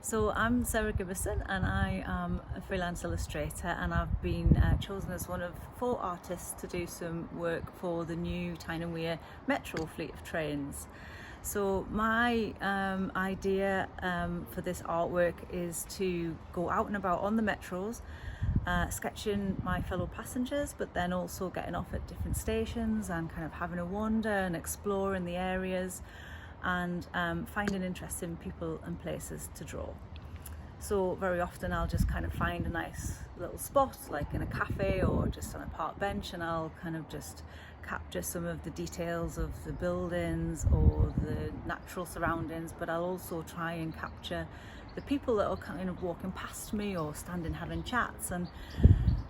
So I'm Sara Gibbeson and I am a freelance illustrator, and I've been chosen as one of 4 artists to do some work for the new Tyne and Wear Metro fleet of trains. So my idea for this artwork is to go out and about on the metros, sketching my fellow passengers, but then also getting off at different stations and kind of having a wander and exploring the areas and finding interesting people and places to draw. So very often I'll just kind of find a nice little spot, like in a cafe or just on a park bench, and I'll kind of just capture some of the details of the buildings or the natural surroundings, but I'll also try and capture the people that are kind of walking past me or standing having chats, and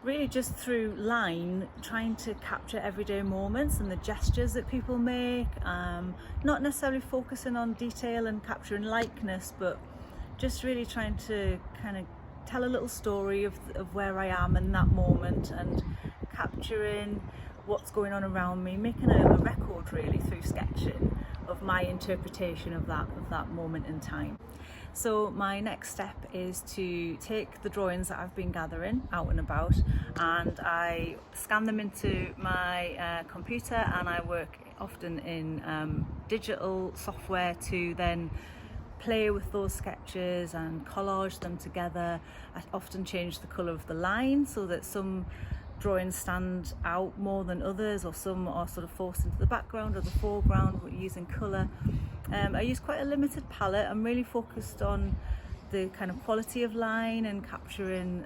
really just through line trying to capture everyday moments and the gestures that people make, not necessarily focusing on detail and capturing likeness, but just really trying to kind of tell a little story of where I am in that moment and capturing what's going on around me, making a record really through sketching of my interpretation of that moment in time. So my next step is to take the drawings that I've been gathering out and about, and I scan them into my computer, and I work often in digital software to then play with those sketches and collage them together. I often change the colour of the line so that some drawings stand out more than others, or some are sort of forced into the background or the foreground using colour. I use quite a limited palette. I'm really focused on the kind of quality of line and capturing,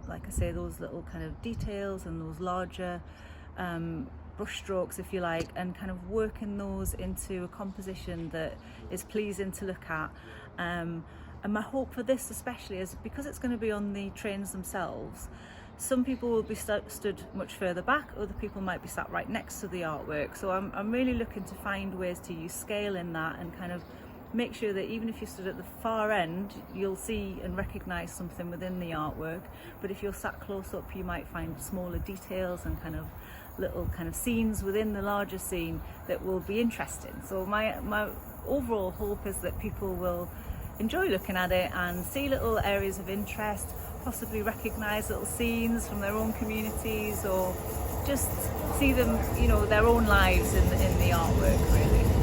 like I say, those little kind of details and those larger brush strokes, if you like, and kind of working those into a composition that is pleasing to look at. And my hope for this especially is because it's going to be on the trains themselves. Some people will be stood much further back, other people might be sat right next to the artwork. So I'm really looking to find ways to use scale in that and kind of make sure that even if you stood at the far end, you'll see and recognise something within the artwork. But if you're sat close up, you might find smaller details and kind of little kind of scenes within the larger scene that will be interesting. So my overall hope is that people will enjoy looking at it and see little areas of interest, possibly recognise little scenes from their own communities, or just see them, their own lives in the artwork really.